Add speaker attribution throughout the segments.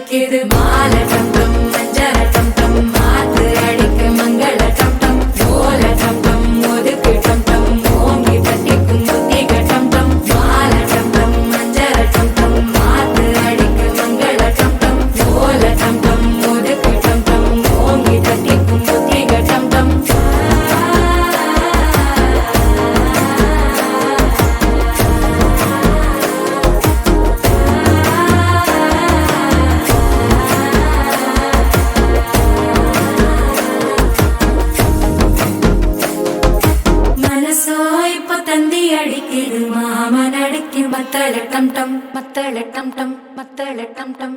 Speaker 1: அடிக்குது மால டம் டம் மஞ்சள டம் டம் மாத்து அடிக்க மங்கள டம் டம் ஓல டம் டம் ஒதுக்கு டம் டம் ஓங்கி தட்டிக்கும் முத்திக டம் டம் மால டம் டம் மஞ்சள டம் டம் மாத்து அடிக்க மங்கள டம் டம் ஓல டம் டம் ஒதுக்கு டம் டம் ஓங்கி தட்டிக்கும் முத்திக டம் டம் அடிக்குது மாமன் அடிக்கு மத்தள டம் டம் மத்தள டம் டம் மத்தள டம் டம்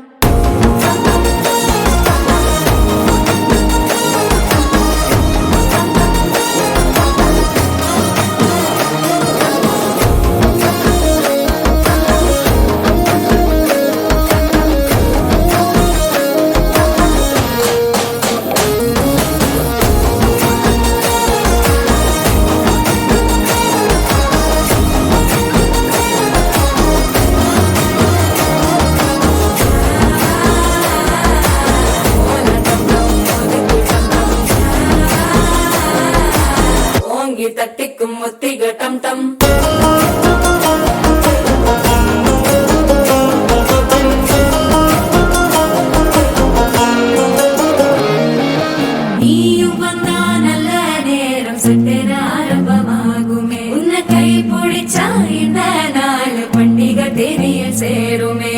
Speaker 1: தட்டிக்கும் முத்திக டம் டம் நீயும் வந்தா நல்ல நேரம் சட்டென ஆரம்பமாகுமே உன்னை கை பிடிச்சா இந்த நாள் பண்டிகை தெரிய சேருமே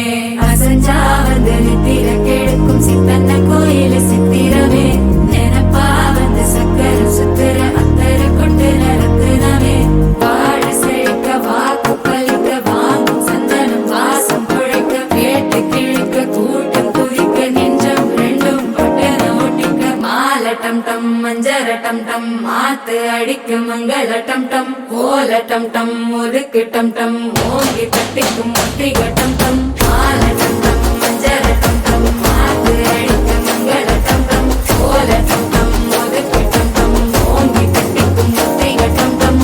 Speaker 1: அசஞ்சா வந்து நித்திர கெடுக்கும் சித்தன்ன கோயில சித்திரமே நினைப்பா வந்து சக்கர சுத்திர அத்தர கொண்டு நடத்துனவே வாழ செழிக்க வாக்கு பலிக்க வாங்கும் சந்தனம் வாசம் குழைக்க கேட்டு கிழிக்க கூட்டம் குதிக்க நெஞ்சம் ரெண்டும் பட்டன ஒட்டிக்க மால டம் டம் மஞ்சர டம் டம் மாத்து அடிக்க மங்கள டம் டம் ஓல டம் டம் ஒதுக்கு டம் டம் ஓங்கி தட்டிக்கும் முத்திக டம் டம் மால டம் டம் மஞ்சர டம் டம் மாத்து அடிக்க மங்கள டம் டம் ஓல டம் டம் ஒதுக்கு டம் டம் ஓங்கி தட்டிக்கும் முத்திக டம் டம்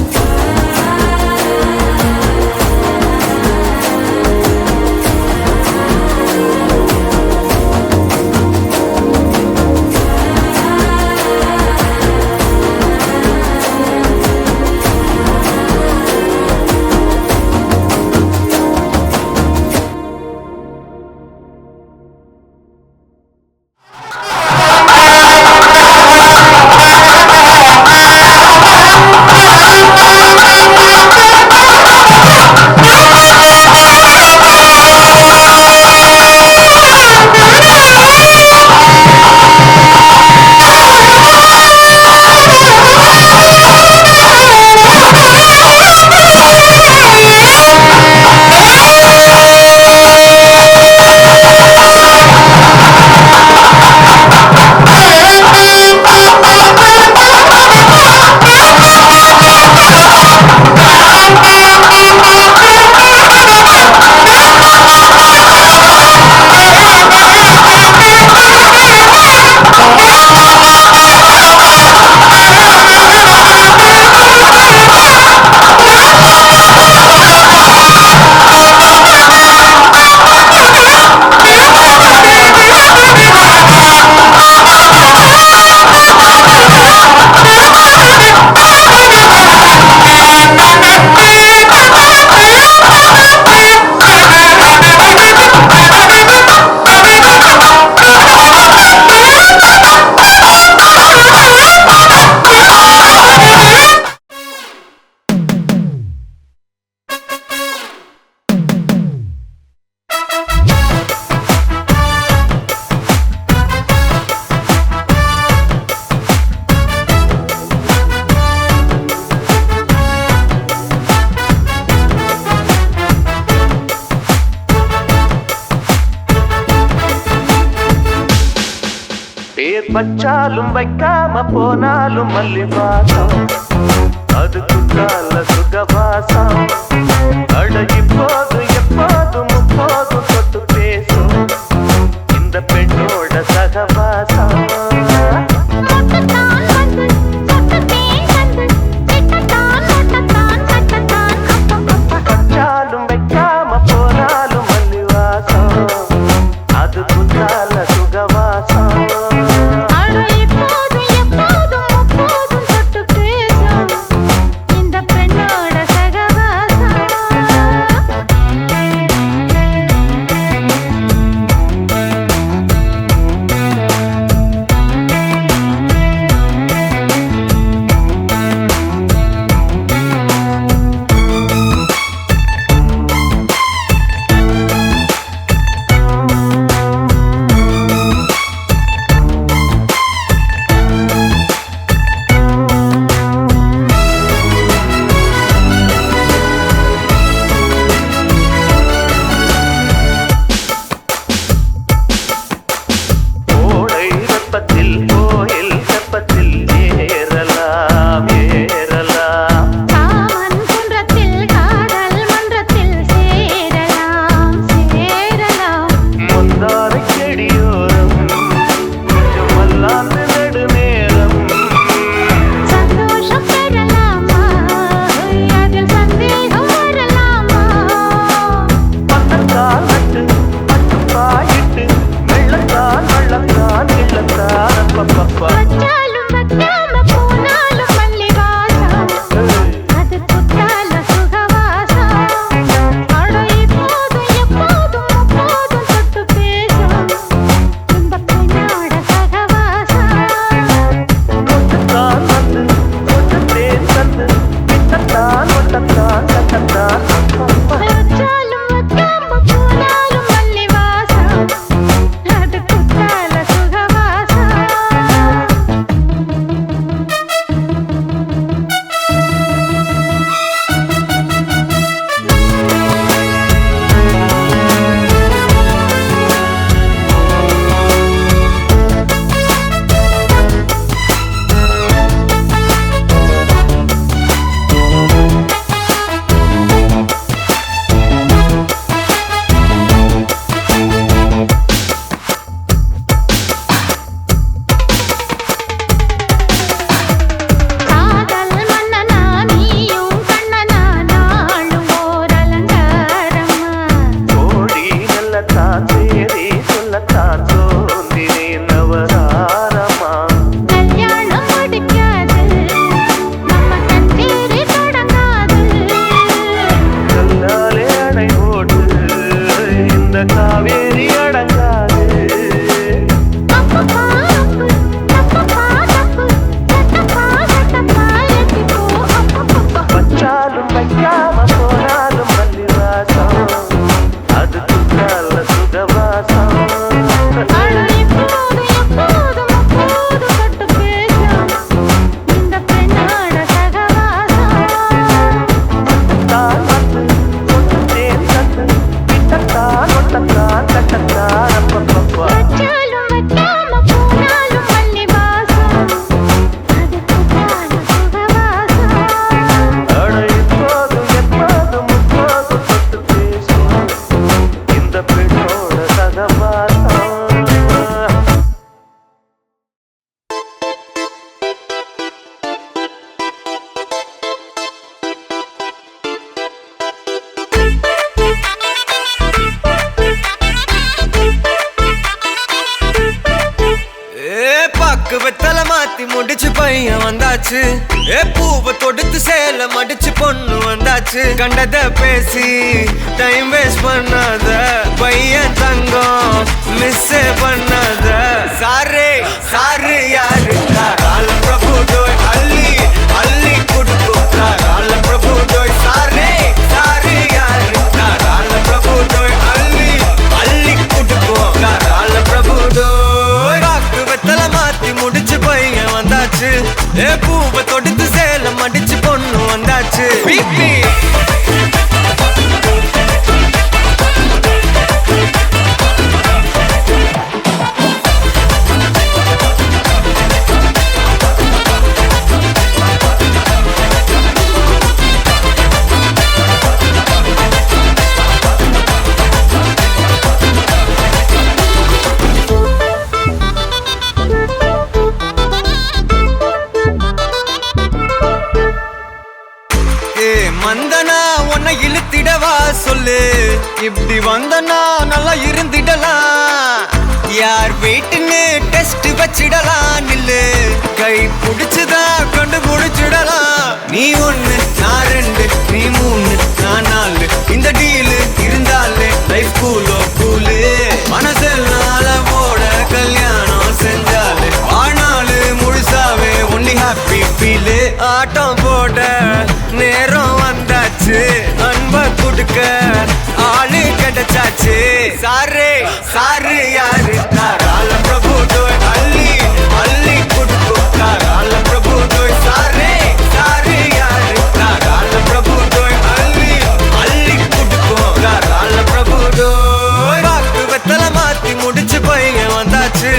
Speaker 2: வச்சாலும் வைக்காம போனாலும் மல்லி வாசம் அது குற்றால சுகவாசம் அழகி போது எப்போதும் முப்போதும் தொட்டு பேசும் இந்த பெண்ணோட சகவாசம் வச்சாலும் வைக்காம போனாலும் மல்லி வாசம் அது குற்றால குத்தால சுகவாசம் கோயில் செப்பத்தில் ஏறலாம் ஏறலாம்
Speaker 3: காமன் குன்றத்தில் காதல் மன்றத்தில் சேரலாம் சேரலாம்
Speaker 2: முந்தாரை செடியோரம் கொஞ்சம் மல்லாந்து நெடுநேரம்
Speaker 3: சந்தோஷம் பெறலாமா அதில் சந்தேகம் வரலாமா
Speaker 2: பட்டத்தால் நட்டு பட்டு பாயிட்டு வெள்ளத்தான் வள்ளத்தான் இல்லத்தான் அப்பப்பப்பா
Speaker 3: வச்சாலும் வைக்காம போனாலும் மல்லி வாசம் அது குத்தால சுகவாசம் அட இப்போதும் எப்போதும் அப்போதும் தொட்டு பேசும் இந்த பெண்ணோட சகவாசம்
Speaker 2: கொட்டுத்தான் வந்து கொட்டுத்தேன் தந்து விட்டத்தான் ஒட்டத்தான் கட்டத்தான் அப்பப்பா
Speaker 3: வச்சாலும் வைக்காம போனாலும் மல்லி வாசம் அது குத்தால சுகவாசம் காதல் மன்னனா நீயும் கண்ணனா நாளும் ஓர் அலங்காரம்மா
Speaker 2: கோடி நல்லத்தான் சேரி சொல்லத்தான் சோந்தினே நவராரமா
Speaker 3: கல்யாணம் முடிக்காது நம்ம கச்சேரி தொடங்காது
Speaker 2: கல்லாலே அணை போட்டு இந்த காவேரி அடங்காது
Speaker 3: அப்பப்பா அப்பு தப்பப்பா தப்பு சட்டப்பா சட்டப்பா எட்டிப்போ அப்பப்பப்பா
Speaker 2: வச்சாலும் வைக்காம போனாலும் மல்லிவாசம் அது குத்தால சுகவாசம்
Speaker 3: அட இப்போதும் எப்போதும் அப்போதும் தொட்டு பேசும் இந்த பெண்ணோட சகவாசம்
Speaker 2: தான் வந்து கொட்டுத்தேன் தந்து விட்டத்தான் ஒட்டத்தான் கட்டத்தான் அப்பப்பப்பா
Speaker 3: வச்சாலும் வைக்காம போனாலும் மல்லி வாசம் அது குத்தால சுகவாசம்
Speaker 2: அட இப்போதும் எப்போதும் முப்போதும் தொட்டு பேசும் இந்த பெண்ணோட சகவாசம்
Speaker 4: பாக்கு வெத்தல மாத்தி முடிச்சு பையன் வந்தாச்சு பூவை தொடுத்து சேல மடிச்சு பொண்ணு வந்தாச்சு கண்டத பேசி டைம் வேஸ்ட் பண்ணாத பையன் தங்கம் மிஸ் பண்ணாத சாரு சாரு யாரு கால பிரபு டோய் அள்ளி அள்ளி குடுக்கும் கால பிரபு டோய் சாரு சாரு யாரு கால பிரபு டோய் அள்ளி அள்ளி குடுக்கும் கால பிரபு டோய் பாக்கு வெத்தல மாத்தி முடிச்சு பையன் வந்தாச்சு பூவை தொடுத்து சேல மடிச்சு பொண்ணு வந்தாச்சு பிபி மந்தனா உன்னை இழுத்திடவா சொல்லு இப்படி வந்தனா நல்லா இருந்திடலாம் யார் வீட்டுன்னு டெஸ்ட் வச்சிடலாம் நில்லு கை புடிச்சுதா கொண்டு முடிச்சிடலாம் நீ ஒண்ணு நான் ரெண்டு நீ மூணு நான் நாலு இந்த டீலு இருந்தாலே லைஃப் கூலோ கூலு மனசெல்லாம் போட கல்யாணம் செஞ்சாலே ஆனாலு முழுசாவே ஒன்லி ஹாப்பி ஃபீலு ஆட்டம் போட நேரம் வந்தாச்சு அன்ப கொடுக்க ஆளு கிடைச்சாச்சு சாரு சாரு யாரு தாராள பிரபு டோய் அள்ளி அள்ளி கொடுக்கும் தாராள பிரபு டோய் சாரு சாரு யாரு தாராள பிரபு டோய் அள்ளி அள்ளி கொடுக்கும் தாராள பிரபு டோய் வாக்கு வெத்தல மாத்தி முடிச்சு பையன் வந்தாச்சு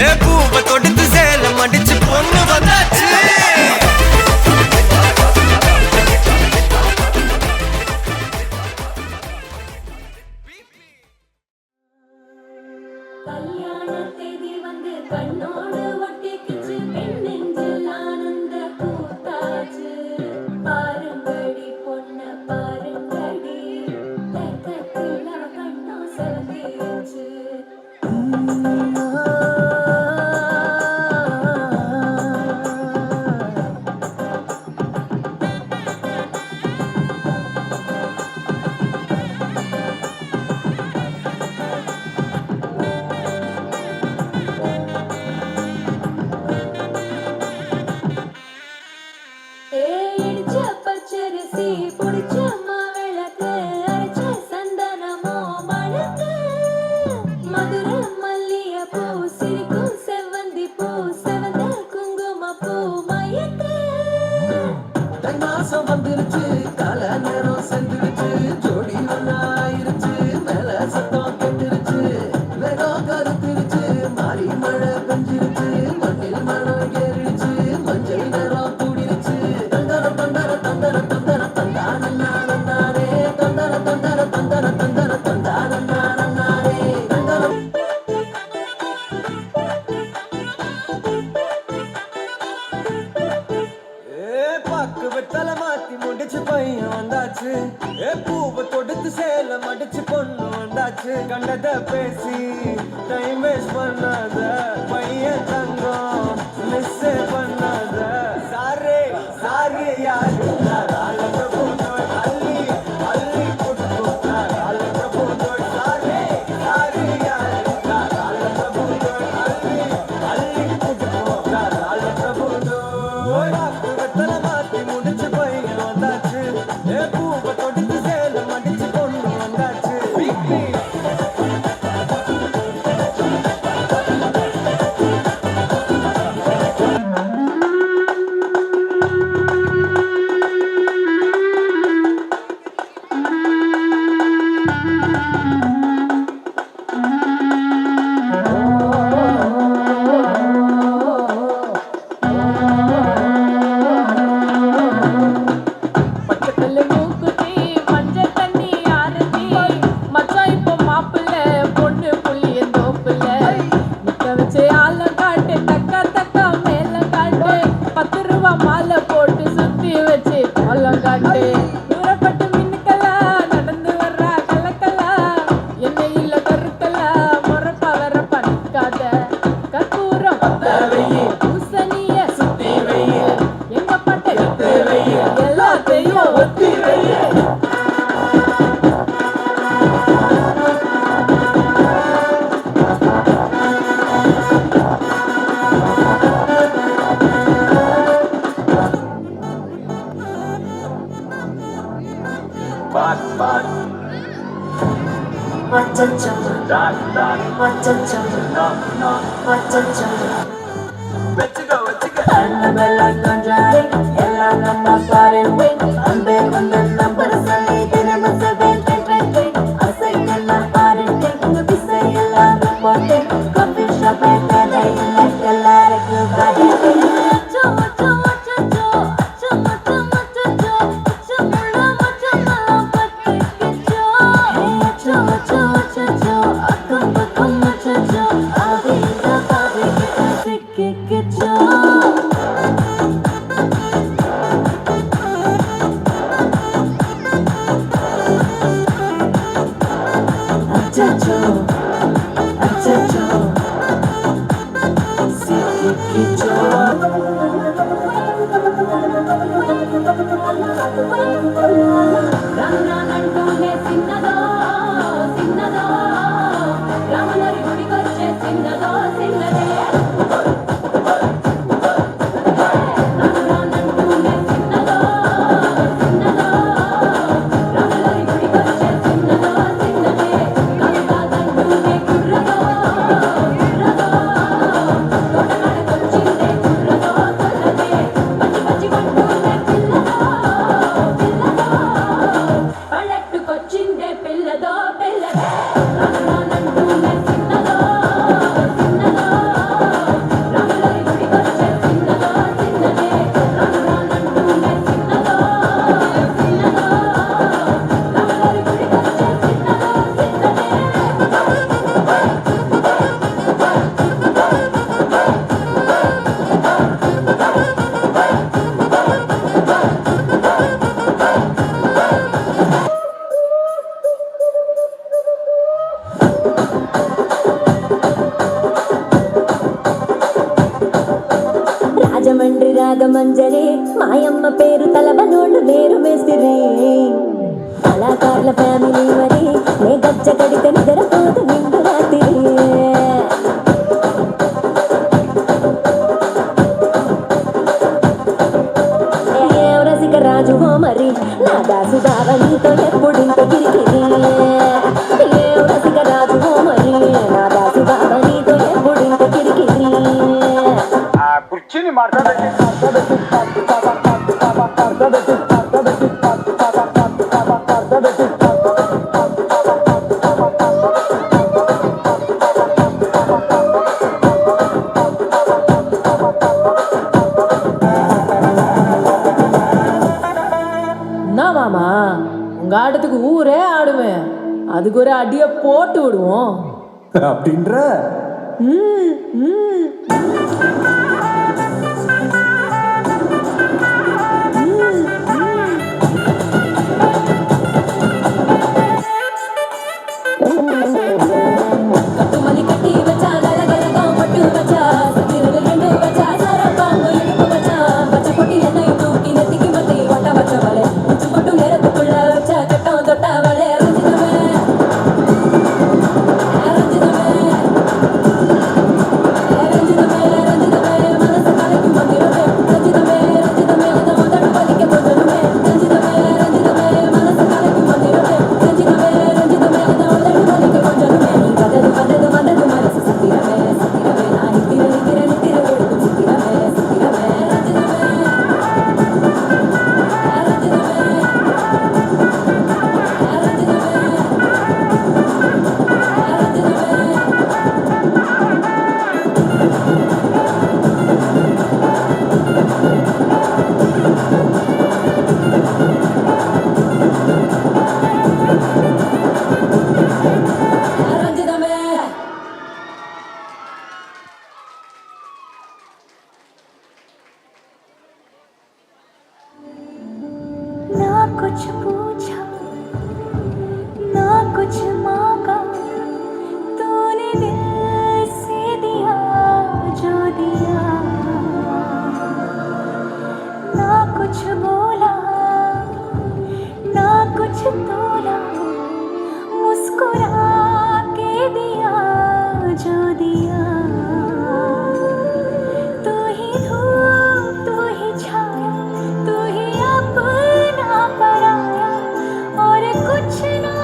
Speaker 4: ஏ பூவை தொடுத்து சேலம் அடிச்சு பொண்ணு வந்தாச்சு
Speaker 1: கல்யாண தேதி வந்து கண்ணோடு ஒட்டிக்கிச்சு பெண் நெஞ்சில் ஆனந்த கூத்தாச்சு பாருங்கடி பொண்ண பாருங்கடி தக்கத்தில் அவ கண்ணோ செலுத்திருச்சு இடிச்ச பச்சரிசி புடிச்ச மாவிளக்கு அரைச்ச சந்தனமோ மணக்கு மதுரை மல்லிய பூ சிரிக்கும் செவ்வந்தி பூ செவந்த குங்கும பூ மயக்கு
Speaker 5: தைமாசம் வந்துருச்சு கால நேரம் செஞ்சிருச்சு ஜோடி ஒன்னாயிருச்சு மேல சத்தம் கெட்டுருச்சு வேகம் கருத்துருச்சு மாறி மழை பெஞ்சிருச்சு மண்ணில் மனம் ஏறிடுச்சு மஞ்சள் நேரம் கூடிருச்சு தந்தர தந்தர தந்தர தந்தர தந்தானே தந்தர தந்தர தந்தர தந்தர தந்தானே தந்தர
Speaker 4: பாக்கு வெத்தல மாத்தி முடிச்சு பையன் வந்தாச்சு ஏ பூவை தொடுத்து சேலம் அடிச்சு பொண்ணு வந்தாச்சு கண்டத பேசி டைம் வேஸ்ட் பண்ணாத பையன் தங்கம் மிஸ் பண்ணாத சாரு சாரு யாரு தாராள பிரபு டோய் அள்ளி அள்ளி கொடுக்கும் தாராள பிரபு டோய் சாரு சாரு யாரு தாராள பிரபு டோய் அள்ளி அள்ளி கொடுக்கும் தாராள பிரபு டோய் பாக்கு வெத்தல மாத்தி முடிச்சு பையன் வந்தாச்சு ஏ பூவை தொடுத்து சேலம் அடிச்சு பொண்ணு வந்தாச்சு
Speaker 6: பச்சைக்கல்லு மூக்குத்தி, மஞ்சள் தண்ணி ஆரத்தி. மச்சான் இப்போ மாப்பிள்ள, பொண்ணு புளியந்தோப்புல. நிக்க வச்சு ஆளம் காட்டு, தக்கா தக்கா மேளம் காட்டு. 10 ரூபா மாலை போட்டு சுத்தி வச்சு கோலம் காட்டு. தூரப்பட்டு மின்னுக்கலா, நடந்து வர்றா கலக்கலா. எண்ணெயில கருக்கலா, முறப்பா வரப்பா நிக்காத. கற்பூரம் பத்த வையி, பூசணிய சுத்தி வையி. எங்க பாட்டை வித்து வையி, எல்லாத்தையும் ஒத்தி வையி.
Speaker 1: மச்சச்சோ மச்சச்சோ மச்சச்சோ அண்ணமெல்லாம் கொஞ்சம் எல்லாம் நம்ம பாருவேன் அன்பே வந்து நம்பர் சொல்லி தினமும் சொல்வேன் அசைக்கெல்லாம் பாருட்டேன் உங்க விசை எல்லாம் போட்டேன் காஃபி ஷாப்பே கதை இல்லை எல்லாருக்கும் பாடிட்டேன் Achacho, achacho.
Speaker 7: నాగమంజరి మాయమ్మ పేరు తలబనోళ్ళు లేరు మేస్తిరి కళాకారుల ఫ్యామిలీ మరి నే గజ్జ గడితే నిద్రపోతు నిండు రాత్రి ఏం రసిక రాజు హో మరి నా దాసు బావ నీతో ఎప్పుడింత కిరికిరి ఏం రసిక రాజు హో మరి నా దాసు బావ నీతో ఎప్పుడింత కిరికిరి
Speaker 8: కుర్చీని మాట్లాడబెట్టి
Speaker 6: மாமா உங்க ஆட்டத்துக்கு ஊரே ஆடுவேன் அதுக்கு ஒரு அடிய போட்டு விடுவோம்
Speaker 8: அப்படின்ற
Speaker 7: கட்டுமலி கட்டி வச்சா கலகலகம் பட்டு வச்சா சத்திரங்கள் ரெண்டு வச்சா சரப்பாம்பு இழுப்பு வச்சா பச்சை பொட்டி எண்ணெய் தூக்கி நெத்திக்கு மத்தி வட்ட வச்சவளே உச்சி போட்டு நேரத்துக்குள்ள வச்சா கட்டம் தொட்டவளே ரஞ்சிதமே மனசு கலைக்கும் மந்திரமே ரஞ்சிதமே அந்த முதல் பலிக்க கொஞ்சமே ரஞ்சிதமே மனசு கலைக்கும் மந்திரமே ரஞ்சிதமே அந்த முதல் பலிக்க கொஞ்சமே வந்தது மனசு சித்திரமே நான் நித்திர எடுக்கும் சித்திரமே ரஞ்சிதமே
Speaker 3: ना कुछ पूछा ना कुछ मांगा तूने दिल से दिया जो दिया ना कुछ बोला ना कुछ तोला मुस्कुरा के दिया जो दिया तू ही धूप तू ही छाया तू ही अपना पराया और कुछ ना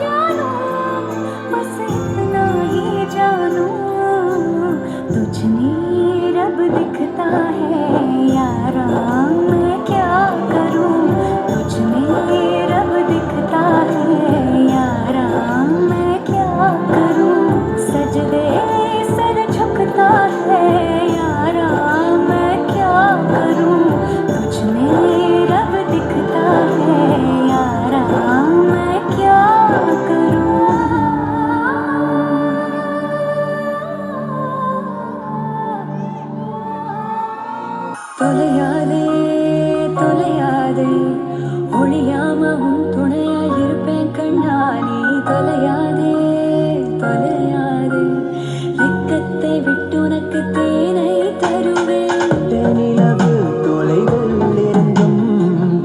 Speaker 3: जानू बस इतना ही जानू तुझ में रब दिखता है यारा मैं क्या करूं तुझ में रब दिखता है यारा मैं क्या करूं सजदे सर झुकता है यारा मैं क्या करूं तुझ में रब दिखता है यारा मैं क्या
Speaker 7: தொலையாதே ஒளியாம உன் துணையாய் இருப்பேன் கண்ணா நீ தொலையாதே வெக்கத்தை விட்டு உனக்கு தேனை தருவேன்
Speaker 5: தென்னிலவு தொலைவில் இருந்தும்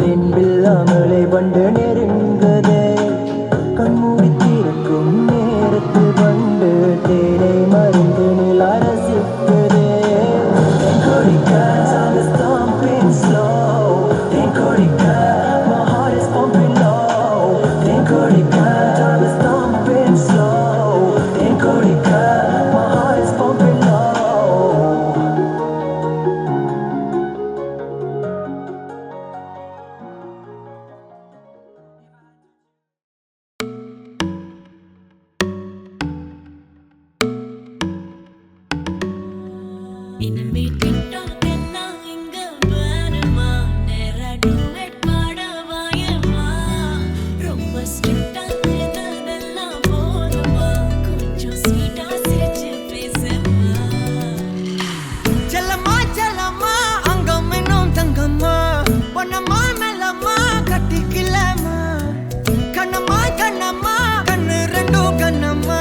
Speaker 5: தென்பில்லாமலை வண்டு நெருங்குதே கண்மூடி திறக்கும் நேரத்தில் வண்டு தேனை மருந்து நில ரசிக்குதே
Speaker 1: இனிமே டிக்டாக் எல்லாம் இங்க பாருமா நேரா டூயட் பாட வாயம்மா ரொம்ப ஸ்ட்ரிக்ட்டா இருந்ததெல்லாம் போதுமா கொஞ்சம் ஸ்வீட்டா சிரிச்சு பேசுமா
Speaker 4: செல்லம்மா அங்கம் இன்னும் தங்கம்மா பொன்னம்மா மெல்லம்மா கட்டிக்கலாமா கண்ணம்மா கண்ணு ரெண்டும் கண்ணம்மா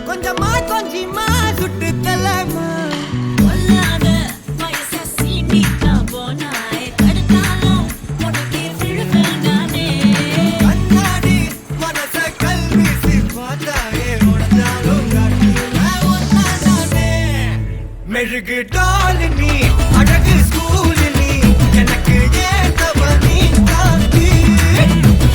Speaker 4: கொஞ்சமா கொஞ்சிமா சுட்டு தலமா
Speaker 1: கொல்லாத வயச
Speaker 4: மெழுகு டால் நீ அழகு ஸ்கூல் நீ எனக்கு ஏத்தவ நீ காந்தி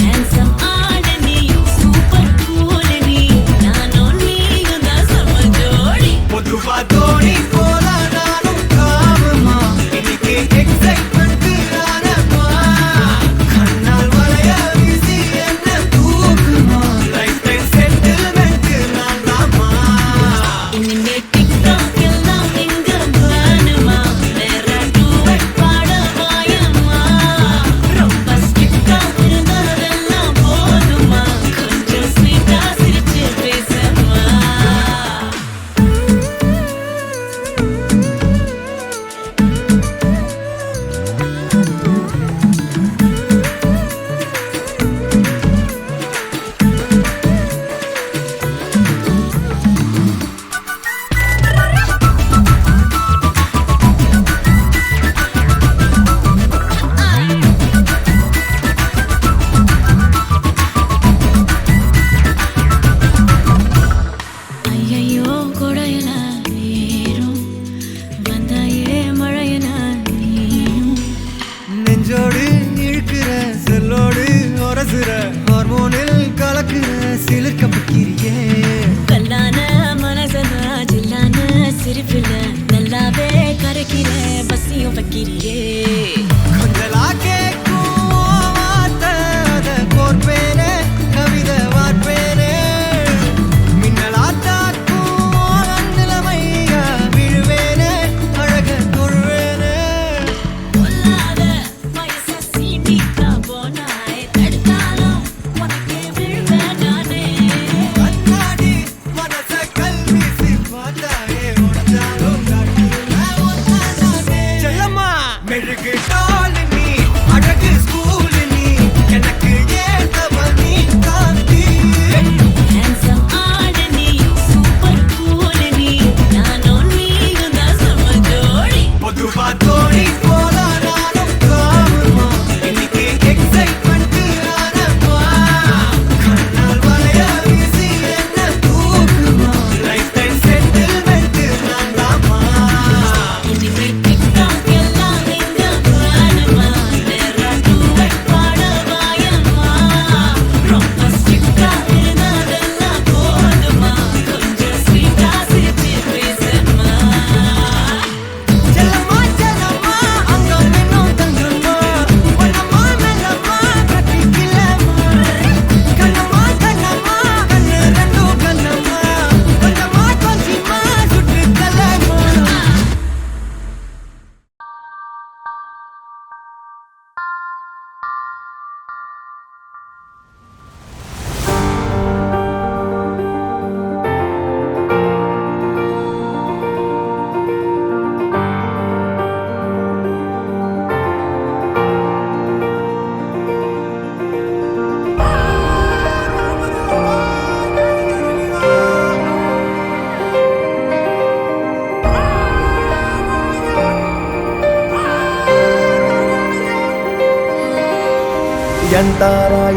Speaker 1: handsome ஆட நீ super cool நீ நானும் நீயும் தான் சம ஜோடி
Speaker 4: பொதுவா தோணி போல நானும் காமமா இன்னைக்கு எக்ஸைட்மெண்ட் ஆனமா கண்ணால் வளைய வீசி என்ன தூக்குமா லைஃப் டைம் செட்டில்மெண்ட் நான் தாமா
Speaker 1: இனிமே TikTok எல்லாம் எங்க வேணுமா வேற duet பாட வாயம்மா ரொம்ப ஸ்ட்ரிக்டா இருந்ததெல்லாம் போதுமா கொஞ்சம் ஸ்வீட்டா சிரிச்சு பேசம்மா ஐயையோ கொடையன ஏறும் வந்தாயே மழையன நீயும்
Speaker 4: நெஞ்சோடு இழுக்கிற செல்லோடு உரசுற ஹார்மோனில் கலக்குற சிலிர்க்க பக்கிரியே
Speaker 1: கல்லான மனசனா ஜில்லான சிரிப்புல நல்லாவே கரைக்கிற பசியும் வைக்கிறியே
Speaker 4: கொஞ்சலா கேட்கும் வார்த்தை அதை கோர்ப்பேனே கவிதை வார்ப்பேனே மின்னலா தாக்கும் நிலைமையா விழுவேனே அழக தொழுவேனே
Speaker 1: பொல்லாத வயச சீண்டிக்கா போனாய் தடுத்தாலும் உனக்கே விழுவேன் நானே
Speaker 4: கண்ணாடி மனச கல்வீசி பார்த்தாயே உடஞ்சாலும் செல்லம்மா மெழுகு டால் நீ அழகு ஸ்கூல் நீ எனக்கு ஏத்தவ நீ காந்தி
Speaker 1: handsome ஆட நீ super cool நீ நானும் நீயும் தான் சம ஜோடி
Speaker 4: பொதுவா தோணி போல நானும் காமமா இன்னைக்கு எக்ஸைட்மெண்ட் ஆனமா கண்ணால் வளைய வீசி என்ன தூக்குமா லைஃப் டைம் செட்டில்மெண்ட் நான் தாமா
Speaker 1: இனிமே TikTok எல்லாம் எங்க வேணுமா வேற duet பாட வாயம்மா ரொம்ப ஸ்ட்ரிக்டா இருந்ததெல்லாம் போதுமா கொஞ்சம் ஸ்வீட்டா சிரிச்சு பேசம்மா
Speaker 4: செல்லம்மா செல்லம்மா அங்கம் இன்னும் தங்கம்மா பொன்னம்மா மெல்லம்மா கட்டிக்கிலம்மா கண்ணம்மா கண்ணம்மா கண்ணு ரெண்டும் கண்ணம்மா கொஞ்சமா கொஞ்சமா சுட்டு கலம்மா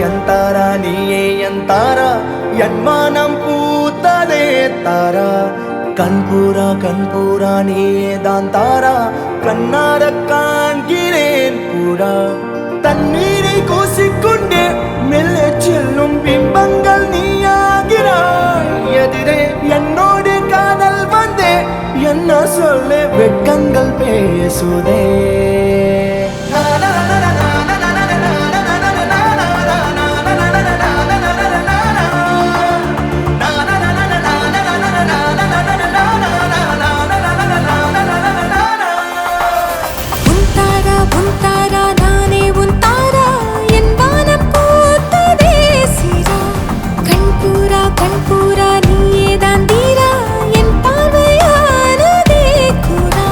Speaker 5: ಎಂತಾರ ನೀಯೇ ಎಂತಾರ என்மானம் பூத்ததே தாரா கண்பூரா நீயே தான் தாரா கண்ணார காண்கிறேன் கூடா தண்ணீரை கூசிக்கொண்டே மெல்ல செல்லும் பிம்பங்கள் நீயாகிறாய் எதிரே என்னோடு காதல் வந்தே என்ன சொல்ல வெட்கங்கள் பேசுதே
Speaker 3: உன் தாரா நானே உன் தாரா என் வானம் பூத்ததே சீரா கண்பூரா நீயே தான் தீரா என் பார்வையானதே கூடா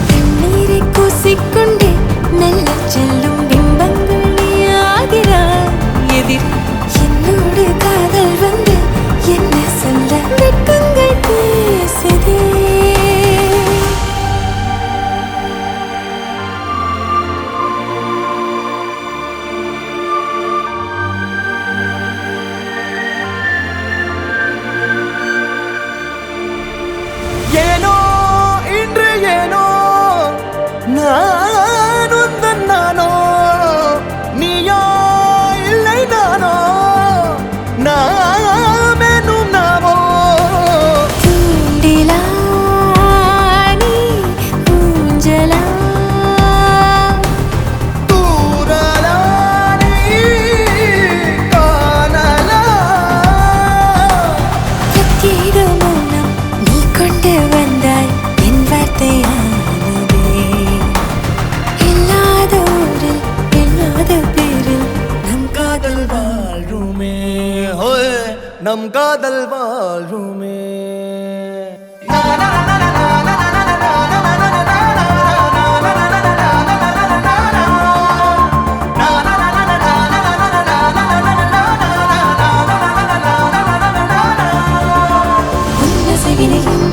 Speaker 3: தண்ணீரை கூசிக்கொண்டே
Speaker 5: நம் காதல் வாழ்வுமே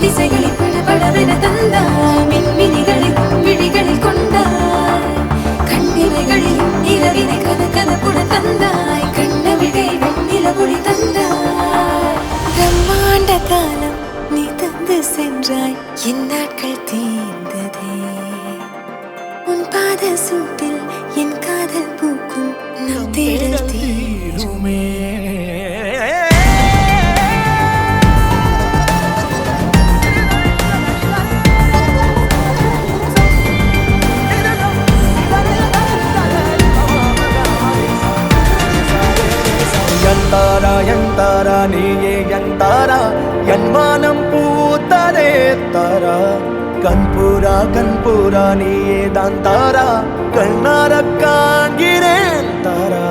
Speaker 1: திசைகளில் படபடவென தந்தாய் மின்மினிகளில் விழிகளில் கொண்டாய் கண்ணிமைகளில் இரவினை கதகதப்புட தந்தாய் கண்ணவிழை வெண்ணில ஒளி தந்தாய்
Speaker 3: பிரம்மாண்ட காலம் நீ தந்து சென்றாய் என் நாட்கள் தீர்ந்ததே உன் பாத சூட்டில் என் காதல் பூக்கும் நம் தேடல் தீருமே
Speaker 5: எந்தாரா எந்தாரா நீயே எந்தாரா என் வானம் பூத்ததே தாரா கண்பூரா நீயே தான் தாரா கண்ணார காண்கிறேன் தாரா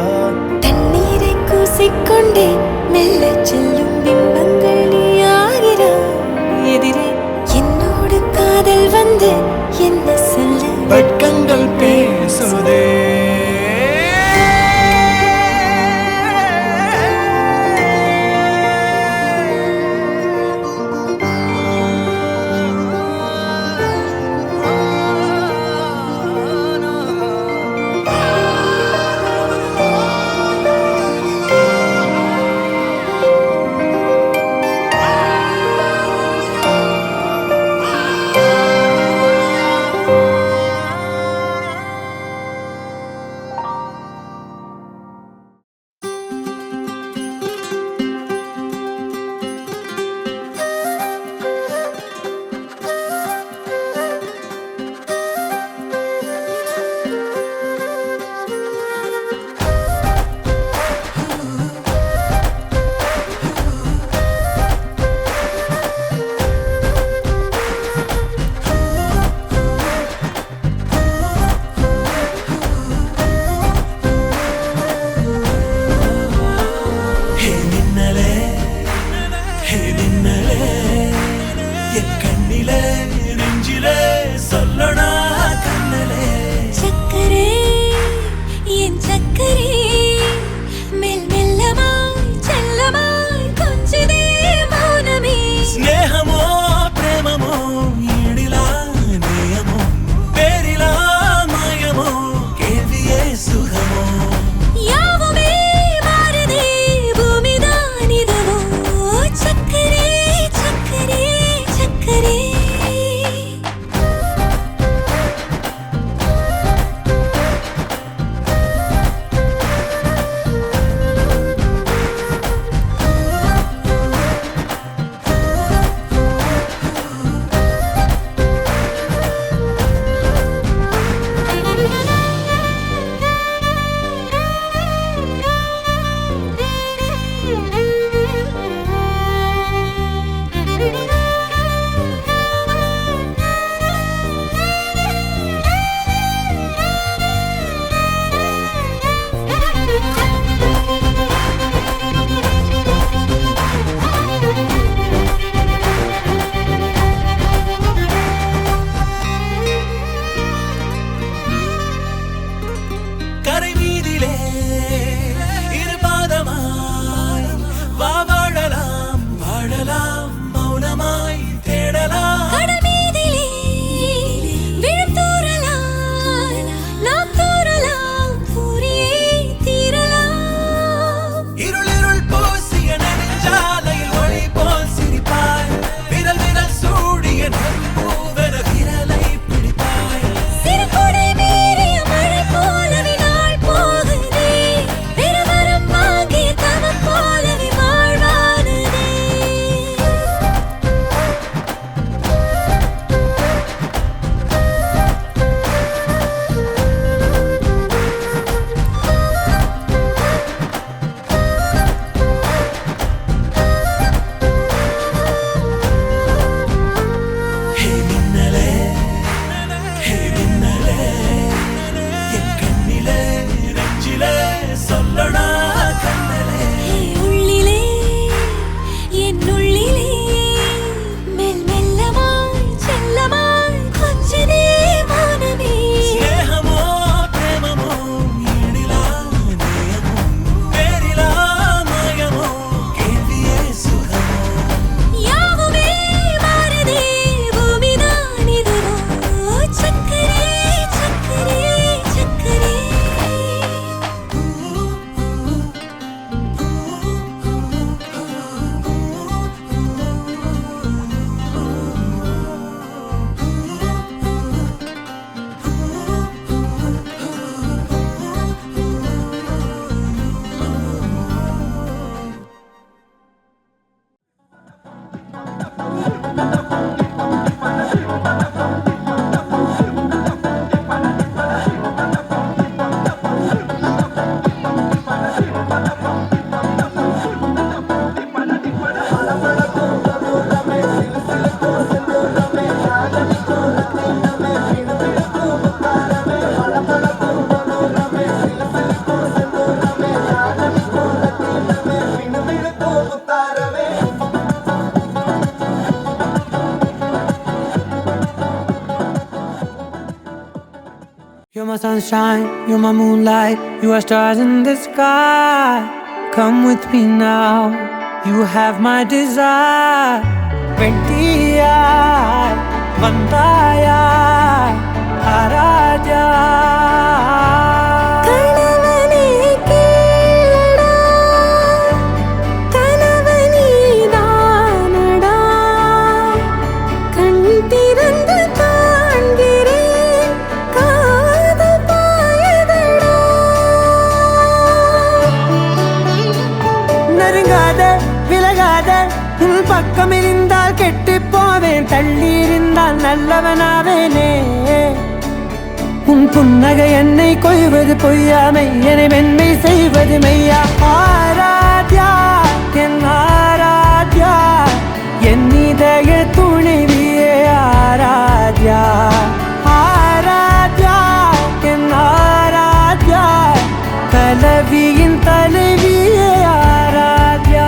Speaker 3: தண்ணீரை கூசிக்கொண்டே மெல்ல செல்லும் பிம்பங்கள் நீ ஆகிறாய் எதிரே என்னோடு காதல் வந்து என்ன சொல்ல
Speaker 5: வெட்கங்கள் பேசுதே
Speaker 8: my sunshine, you're my moonlight, you are stars in the sky. Come with me now, you have my desire. Vendiya, vandaya, araja.
Speaker 3: கணவனே கேளடா கணவனே தானடா கண் திறந்து காண்கிறேன் காதல் பாயதடா
Speaker 8: நெருங்காத விலகாத உன் பக்கம் இருந்தால் கெட்டு போவேன், தள்ளி இருந்தால் நல்லவனாவேனே. உன் புன்னகை என்னை கொய்வது பொய்யாமை, என்னை மென்மை செய்வது மெய்யா. ஆராத்யா என் ஆராத்யா, என் இதய துணைவியே ஆராத்யா. ஆராத்யா என் ஆராத்யா, கலவியின் தலைவியே ஆராத்யா.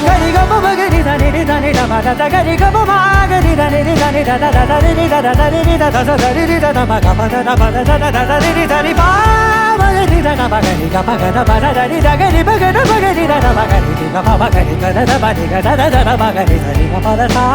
Speaker 8: கரிகப பகரி தனி தனி டபத கரிகப மாகரி தனி தனி தத தரி தத தரி தத தரி தத மகபத தபத தத தரி தரி பாவரி தத பகரி கபகத பத தரி தகரி பகத பகரி தத பகரி கப பகரி கத பதி கத தத பகரி தரி கபத சா.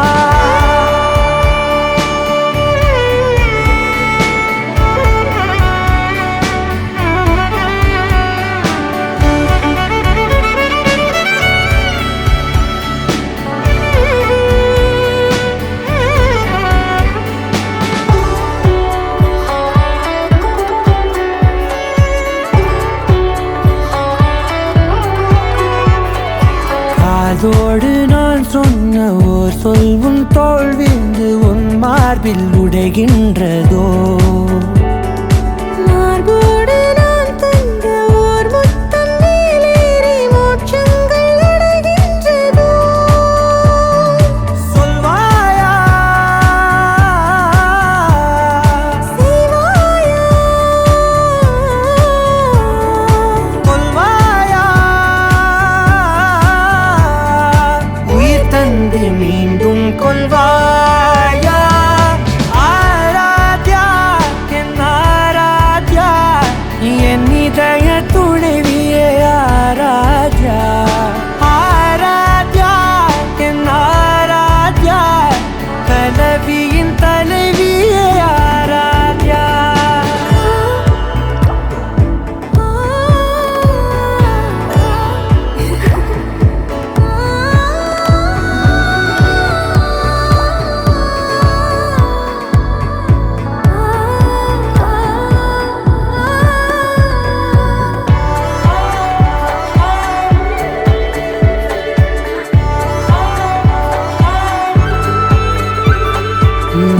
Speaker 8: அதோடு நான் சொன்ன ஓர் சொல் உன் தோள் வீழ்ந்து உன் மார்பில் உடைகின்றதோ.
Speaker 3: மார்போடு நான் தந்த ஓர் முத்தம் மேலேறி மோட்சங்கள் அடைகின்றதோ.
Speaker 8: சொல்வாயா
Speaker 3: செய்வாயா
Speaker 8: கொல்வாயா, உயிர் தந்து மீண்டும் கொல்வாயா. ஆராத்யா என் ஆராத்யா, என் இதய துணைவியே ஆராத்யா. ஆராத்யா என் ஆராத்யா, கலவியின் தலைவியே ஆராத்யா.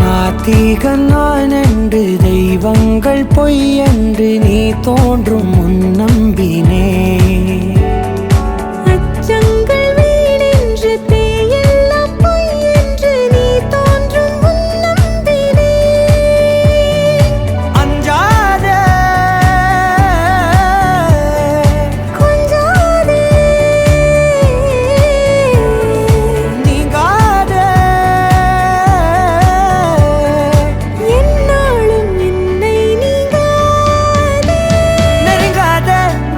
Speaker 8: நாத்திகன் நான் என்று தெய்வங்கள் பொய் என்று நீ தோன்றும் முன் நம்பினே.
Speaker 3: அச்சங்கள் வீடென்று தேயெல்லாம் பொய் என்று நீ தோன்றும் முன் நம்பினே.
Speaker 8: அஞ்சாதே
Speaker 3: கொஞ்சாதே
Speaker 8: நீங்காதே,
Speaker 3: என்னாலும் என்னை நீங்காதே.
Speaker 8: நெருங்காத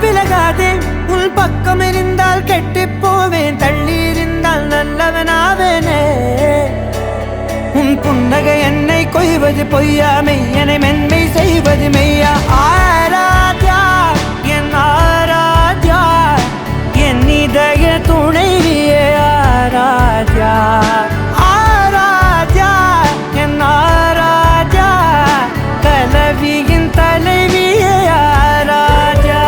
Speaker 8: விலகாதே உன் பக்கம் இருந்தால் கெட்டு போவேன், தள்ளி இருந்தால் நல்லவனாவேனே. உன் புன்னகை என்னை கொய்வது பொய்யாமை, என்னை மென்மை செய்வது மெய்யா. ஆராத்யா என் ஆராத்யா, என் இதய துணைவியே ஆராத்யா. ஆராத்யா என் ஆராத்யா, கலவியின் தலைவியே ஆராத்யா.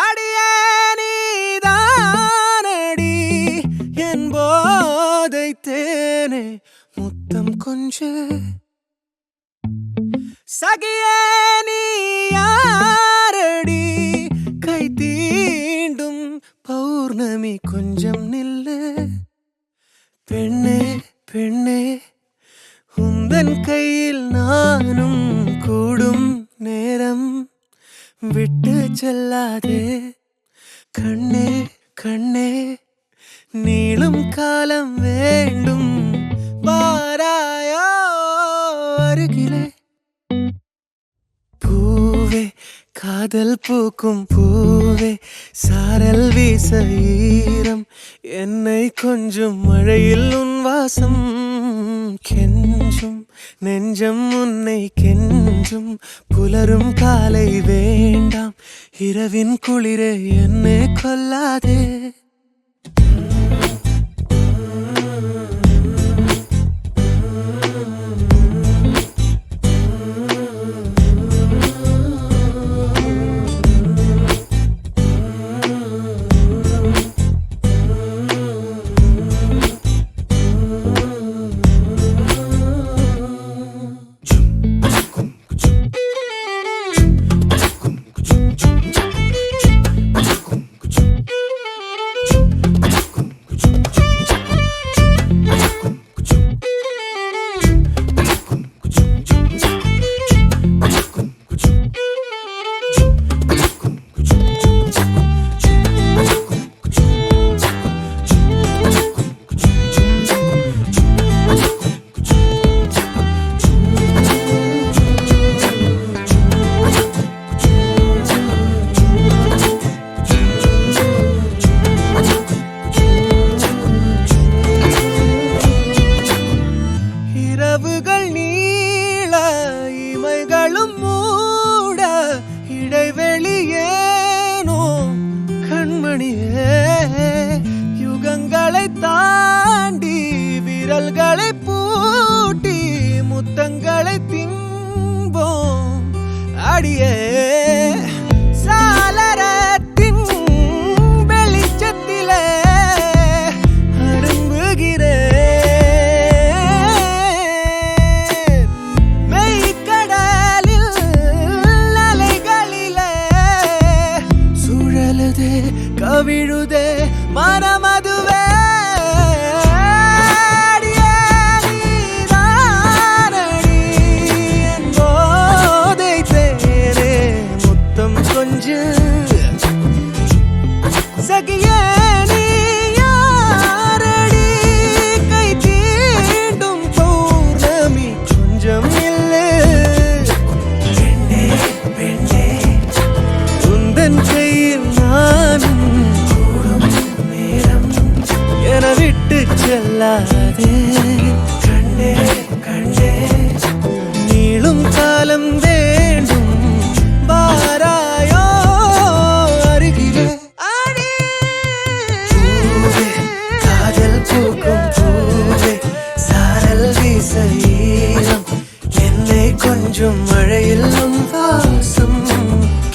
Speaker 8: அடியே நீதானடி என் போதை தேனே முத்து முத்தம் கொஞ்ச சகியே நீ யாரடி கை தீண்டும் பௌர்ணமி கொஞ்சம் நில்லு பெண்ணே பெண்ணே உந்தன் கையில் நானும் கூடும் நேரம் விட்டு செல்லாதே கண்ணே கண்ணே நீளும் காலம் வேண்டும் வாராயோ அருகிலே பூவே காதல் பூக்கும் பூவே சாரல் வீச ஈரம் என்னை கொஞ்சம் மழையில் உன் வாசம் கெஞ்சும் நெஞ்சம் உன்னை கெஞ்சும் புலரும் காலை வேண்டாம் இரவின் குளிரே என்னை கொல்லாதே யுகங்களை தாண்டி விரல்களை பூட்டி முத்தங்களை தின்போம் அடியே சாளரத்தின் வெளிச்சத்திலே அரும்புகிறேன் மெய்க்கடலில் அலைகளிலே சுழலுதே கவிழுதே மனமதுவே சகியே நீ யாரடி கை தீண்டும் பௌர்ணமி கொஞ்சம் இல்லை பெண்ணே பெண்ணே உந்தன் கையில் நானும் கூடும் நேரம் என விட்டு செல்லாதே கண்ணே கண்ணே நீளும் காலம் வேண்டும் வாராயோ அருகிலே காதல் பூக்கும் பூவே சாரல் வீச ஈரம் என்னை கொஞ்சம் மழையில் உன் வாசம்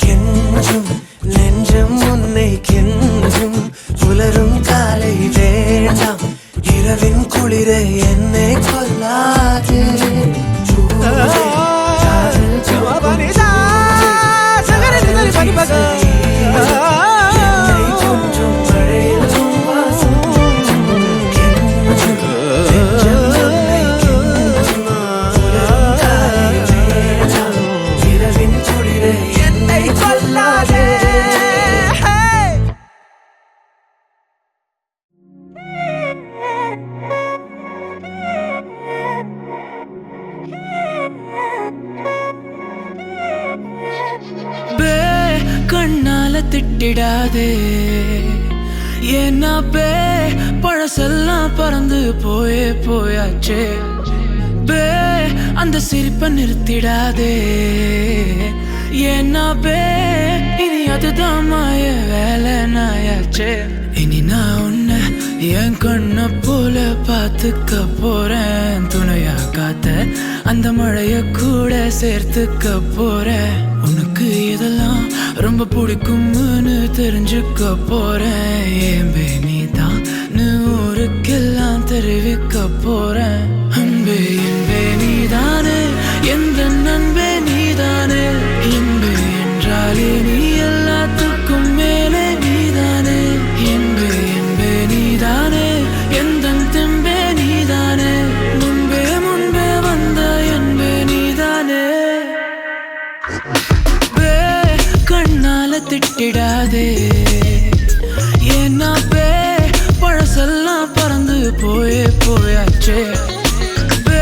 Speaker 8: கெஞ்சும் நெஞ்சம் உன்னை கெஞ்சும் புலரும் காலை வேண்டாம் இரவின் குளிரை என்னை கொல்லாதே காதல் பூக்கும் என்னை கொஞ்சம் மழையில் உன் வாசம் இரவின் குளிரை என்னை கொல்லாதே
Speaker 9: கண்ணால திட்டிடாதே ஏன்னா பே பழசெல்லாம் பறந்து போயே போயாச்சே பே அந்த சிரிப்பை நிறுத்திடாதே ஏன்னா பே இனி அதுதான் மாய வேலை நாயாச்சே இனி நான் உன்னை என் கண்ண போல பார்த்துக்க போறேன் துணையா காத்த அந்த மழைய கூட சேர்த்துக்க போறேன் உனக்கு இதெல்லாம் ரொம்ப பிடிக்கும்னு தெரிஞ்சுக்க போறேன் ஏம்பே நீ தான் ஊருக்கெல்லாம் தெரிவிக்க போறேன் அன்பே ஆயாச்சே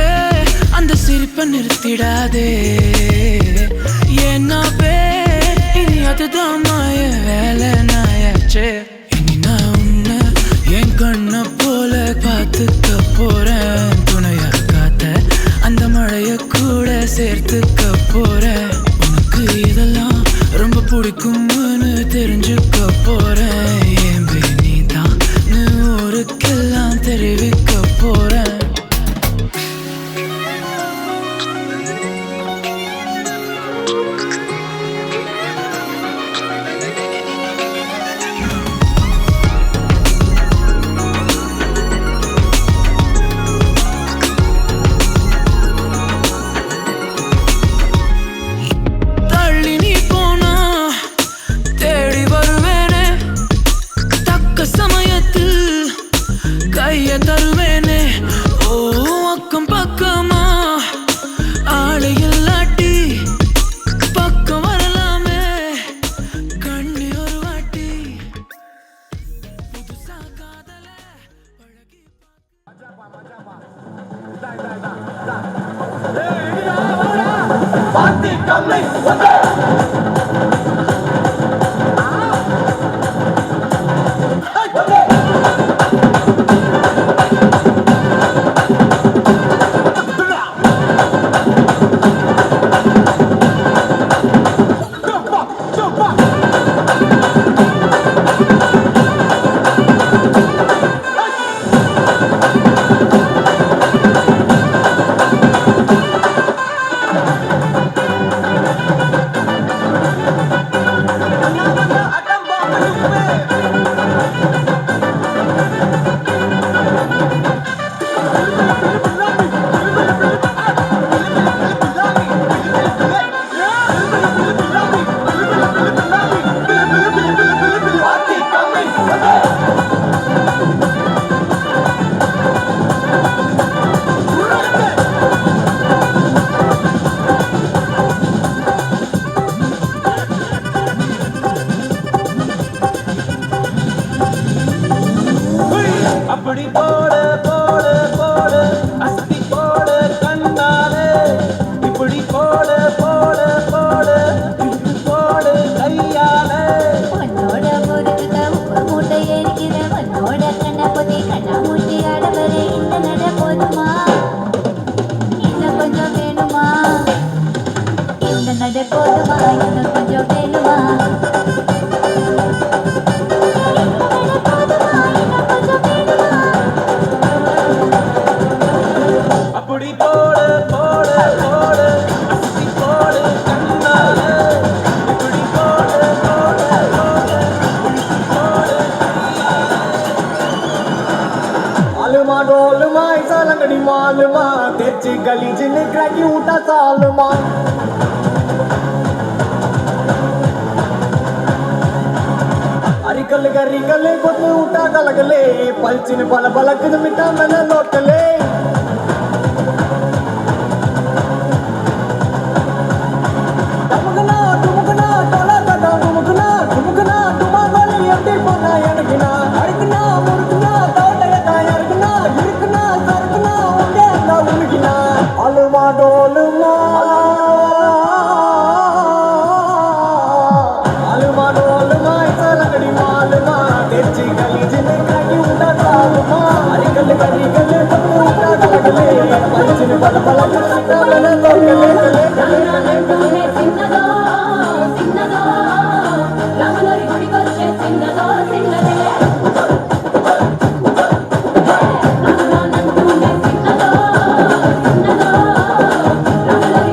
Speaker 9: அந்த சிரிப்பை நிறுத்திடாதே ஏன்னா இனி அதுதான் மாய வேலை நாயாச்சே இனி நான் உன்னை என் கண்ணை போல பார்த்துக்க போறேன் துணையா காத்த அந்த மழைய கூட சேர்த்துக்க போறேன் உனக்கு இதெல்லாம் ரொம்ப பிடிக்கும்னு தெரிஞ்சுக்க போறேன் ஏன் நீ தான் ஊருக்கெல்லாம் தெரிவிக்க போறேன் தருவேனே ஓ அக்கம் பக்கமா ஆளை இல்லாட்டி பக்கம் வரலாமே கண்ணி ஒரு வாட்டி புதுசா காதல பழகி
Speaker 5: அப்படி போடு போடு போடு அஸ்தி போடு கண்ணாலே இப்படி போடு போடு போடு இப்படி போடு கையாலே
Speaker 7: உன்னோட முருகுத உப்பு மூட்டை எரிக்கிற உன்னோட கண்ண பொதி கண்ணா மூட்டி ஆடவரே இந்த நட போதுமா இன்னும் கொஞ்சம் வேணுமா இந்த நட போதுமா இன்னும் கொஞ்சம் வேணுமா
Speaker 5: அப்படி போடு போடு போடு அஸ்தி போடு கண்ணாலே இப்படி போடு போடு போடு இப்படி போடு आलूमा डोलूमा ऐसा लंगड़ी मालूमा तेची गली जिन क्रैकी उठा सालूमा अरिकल गरिकल कोतु उठा कलगले पलचिन पल बलक मिटा मन लोटले टमकना टुमकना टोला टटा टुमकना टुमकना टुमा वाली एप्पी पोना எனக்குனா அடிக்குனா முறுக்குனா தோட்டகதா இருக்குனா இருக்குனா சறுக்குனா உண்டே அந்த உனக்குனா அலுமா டோலுமா அலுமா டோலுமா இசலங்கடி மாலுமா தெச்சி கலி ஜின்ன காக்கி உண்டா சாலுமா அரிகல் கரிகல் பத்து உண்டா கலகலே பஞ்சின பல பல குட்டா மன தோக்கலே
Speaker 7: சின்னதோ சின்னதோ ராமனோரி குடிకొచ్చే சின்னதோ சின்னதே రామనంటూనే చిన్నదో చిన్నదో రామనోరి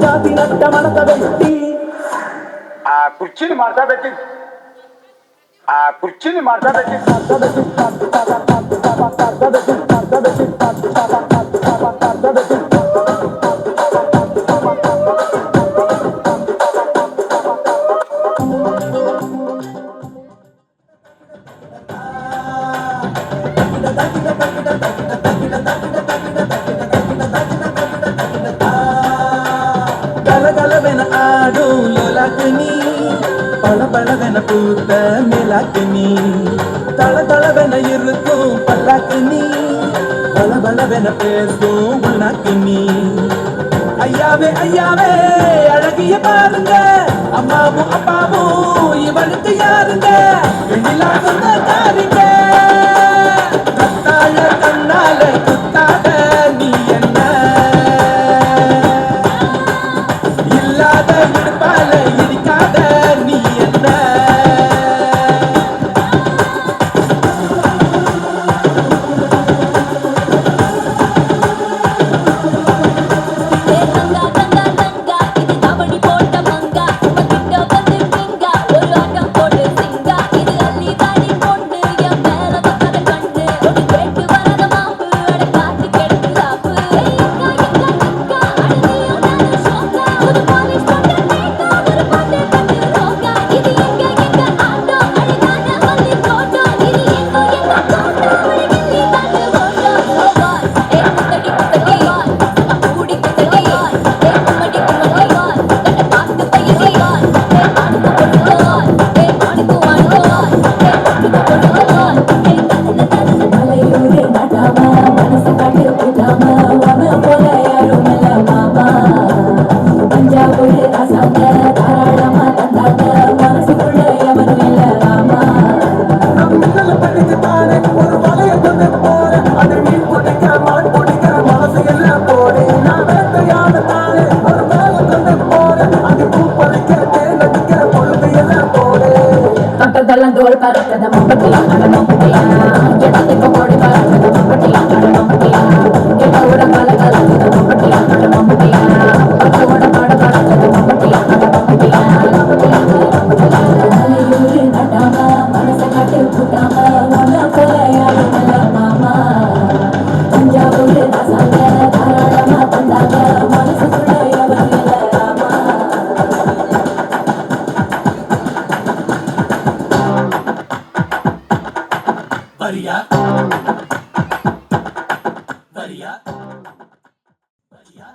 Speaker 5: ಜಾತಿ ನಟ್ಟ ಮನದ ವ್ಯಕ್ತಿ ಆ ಕುರ್ಚಿನಿ ಮಾಡ್ಸಬೇಕು ಆ ಕುರ್ಚಿನಿ ಮಾಡ್ಸಬೇಕು
Speaker 9: கலகலவென ஆடும் லோலாக்கினி பளபளவென பூத்த மேலாக்கினி தளதளவென இருக்கும் பல்லாக்கினி பளபளவென பேசும் உள்நாக்கினி ஐயாவே ஐயாவே அழகிய பாருங்க அம்மாவும் அப்பாவும் இவளுக்கு யாருங்க வெண்ணிலா சொந்தக்காரிங்க கத்தாழ கண்ணால குத்தாத நீ என்ன இல்லாத இடுப்பால இடிக்காத நீ என்ன
Speaker 7: தோல் பறக்கத மம்பட்டியா நடனம்பட்டியா கெட்டதுக்கு போடி பறக்கத மம்பட்டியா நடனம்பட்டியா கெட்ட உட பல கலக்கத மம்பட்டியா நடனம்பட்டியா பச்சோட பாட பறக்கத மம்பட்டியா நடனம்பட்டியா அலையூரு நடாம மனச காட்டு கூட்டாம ஒன்ன போல யாரும் இல்ல மாமா தஞ்சாவூர் ரசாங்க தாராளமா தந்தாங்க மனசுக்குள்ள எவரும் இல்ல ராமா
Speaker 9: வரியா வரியா வரியா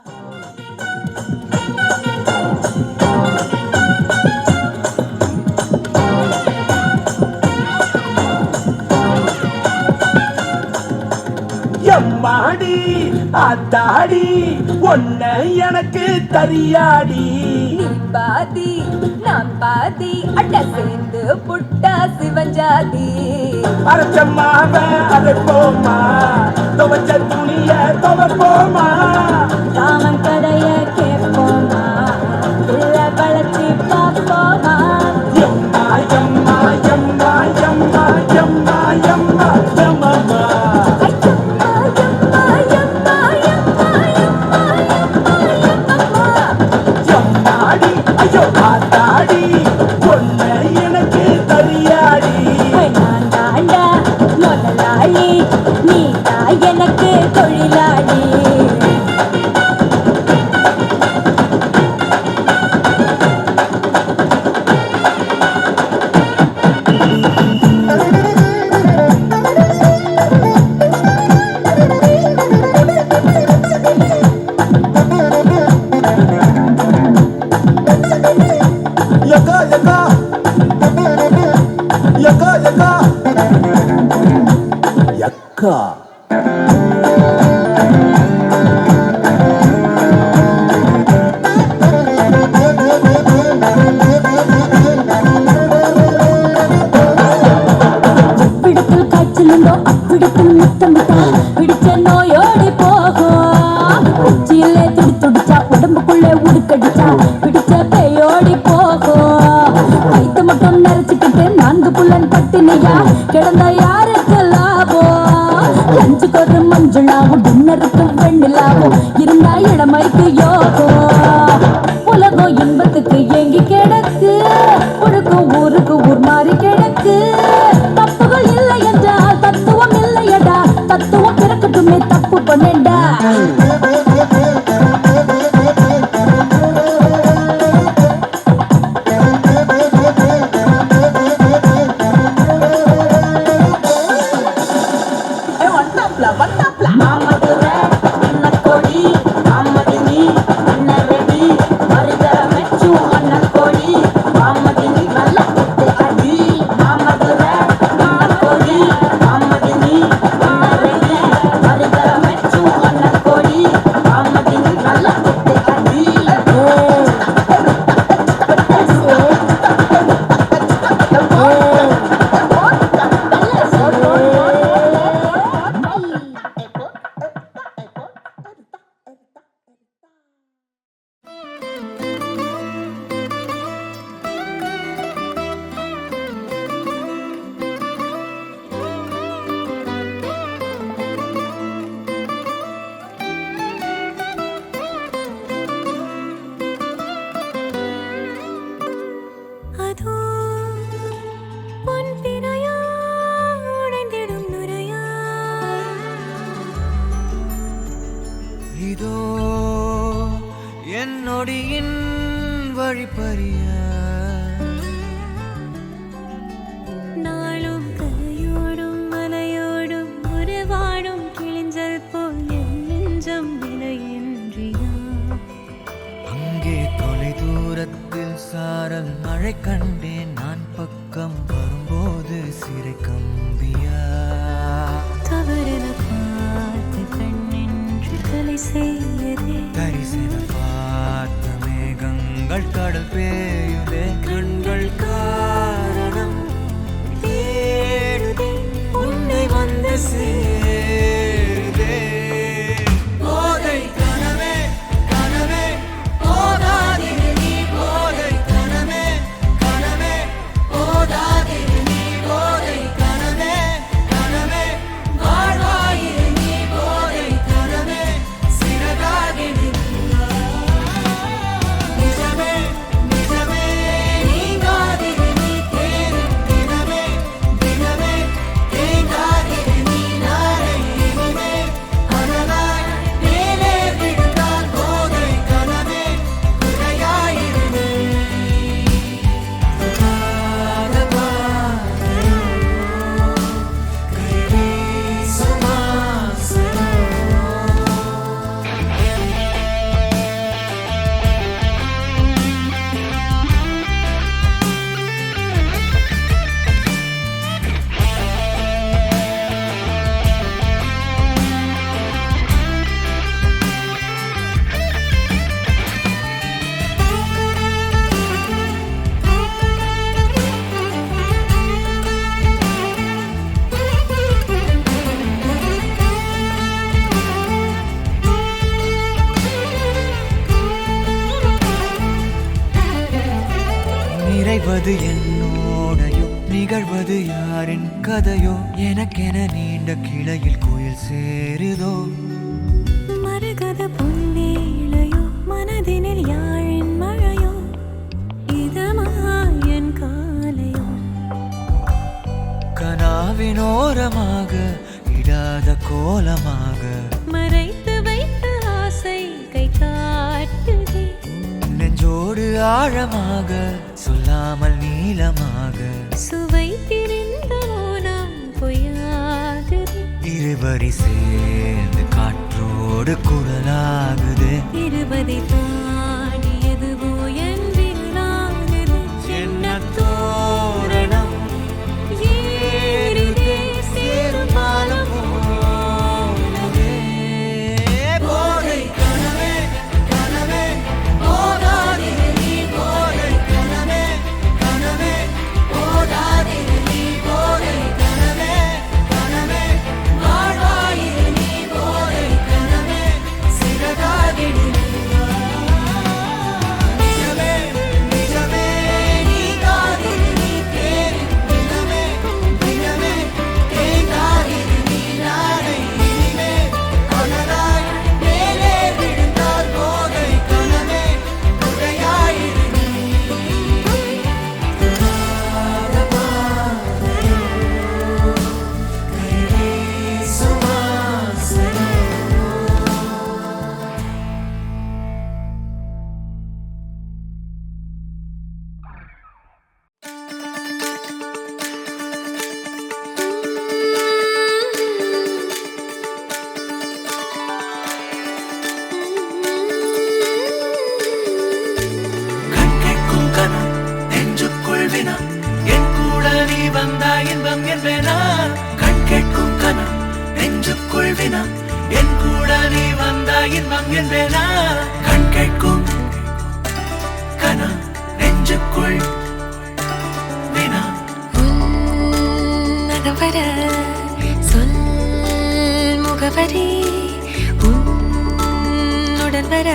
Speaker 9: எம்மாடி அத்தாடி ஒன்ன எனக்கு தரியாடி
Speaker 3: பாதி நான் பாதி அட்ட சேர்ந்து புட்டா சிவஞ்சாதி
Speaker 9: அரைச்சம்மாவ அரைப்போமா துவச்ச துணிய துவப்போமா
Speaker 3: ராமன் கதைய கேட்போமா உள்ள பழச்சி பார்ப்போமா
Speaker 9: எம்மா எம்மா எம்மா எம்மா எம்மா எம்மா எம்மா எம்மாடி ஐயோ ஆத்தாடி ஒன்ன எனக்கு தரியாடி
Speaker 3: நான் தாண்டா முதலாளி நீ தான் எனக்கு தொழிலாளி
Speaker 9: யக்கா யக்கா யக்கா யக்கா யக்கா
Speaker 7: எவ்விடத்தில் காய்ச்சலுண்டோ அவ்விடத்தில் முத்தமிட்டா பிடிச்ச நோயோடி போகும் உச்சியிலே துடி துடிச்சா உடம்புக்குள்ளே உடுக்கடிச்சா பிடிச்ச பேயோடி போகும் வயிற்று மட்டும் நிறைச்சிக்கிட்டு 4 புள்ளன் பட்டினியா கிடந்த யாருக்கு லாபம் லஞ்சுக்கு ஒரு மஞ்சுளாவும் டின்னருக்கு வெண்ணிலாவும் இருந்தா இளமைக்கு யோகம்
Speaker 4: ஏதோ என்னொடியின் வழிப்பறிய
Speaker 3: நாளும் கரையோடும் மலையோடும் உருவாடும் கிழிஞ்சல் போல் என் நெஞ்சம் விலையின்றியா
Speaker 4: அங்கே தொலை தூரத்தில் சாரல் மழை கண்டேன் நான் பக்கம் வரும்போது சிறை கம்பியா
Speaker 3: தவறென பார்த்து கண்ணின்றி கொலை செய்யதே
Speaker 4: தரிசன பார்த்த மேகங்கள் கடல் பேயுதே கண்கள் காரணம் தேடுதே உன்னை வந்து சேருதே போதை கனவே கனவே போதாதிரு நீ போதை கனவே கனவே போதாதிரு நீ போதை கனவே கனவே வாழ்வாயிரு நீ போதை கனவே சிறகாகிடு நிஜமே நிஜமே நீங்காதிரு நீ தேடும் தினமே தினமே தேங்காதிரு நீ நாளை இனிமே அதனால் மேலே விழுந்தால் போதை கனவே குறையாயிரு நீ நிறைவது என்னோடையோ நிகழ்வது யாரின் கதையோ எனக்கென நீண்ட கிளையில் கோயில் சேருதோ
Speaker 3: மரகத பொன்னேளையோ மனதினில் யாழின் மழையோ இதமாயன் காலையோ
Speaker 4: கனாவினோரமாக இடாத கோலமாக
Speaker 3: மறைத்து வைத்த ஆசை கை காட்டுதே
Speaker 4: நெஞ்சோடு ஆழமாக சொல்லாமல் நீளமாக
Speaker 3: சுவைத்திருந்த மோனம் பொய்யாகுதே
Speaker 4: இருவரி சேர்ந்து காற்றோடு குரலாகுது
Speaker 3: இருபதை தாண்டியதுவோ என் விரலாகுது
Speaker 4: என்ன தோரணம்
Speaker 3: ஏறுதே சேரும் பாலம்
Speaker 4: போலவே. போதை கனவே கனவே போதாதிரு நீ போதை கனவே கனவே போதாதிரு நீ போதை கனவே கனவே வாழ்வாயிரு நீ போதை கனவே சிறகாகிடு நிஜமே நிஜமே நீங்காதிரு நீ தேடும் தினமே தினமே தேங்காதிரு நீ நாளை இனிமே அதனால் மேலே விழுந்தால் போதை கனவே குறையாயிரு நீ கண் கேட்கும் கனம் நெஞ்சுக்குள் வினா என் கூட நீ வந்தா இன்பம் என்பேனா கண் கேட்கும் கனம் நெஞ்சுக்குள் வினா என் கூட நீ வந்தா இன்பம் என்பேனா கண் கேட்கும் கனம் நெஞ்சுக்குள் வினா
Speaker 3: உன்னகவர சொல் முகவரி உன்னுடன் வர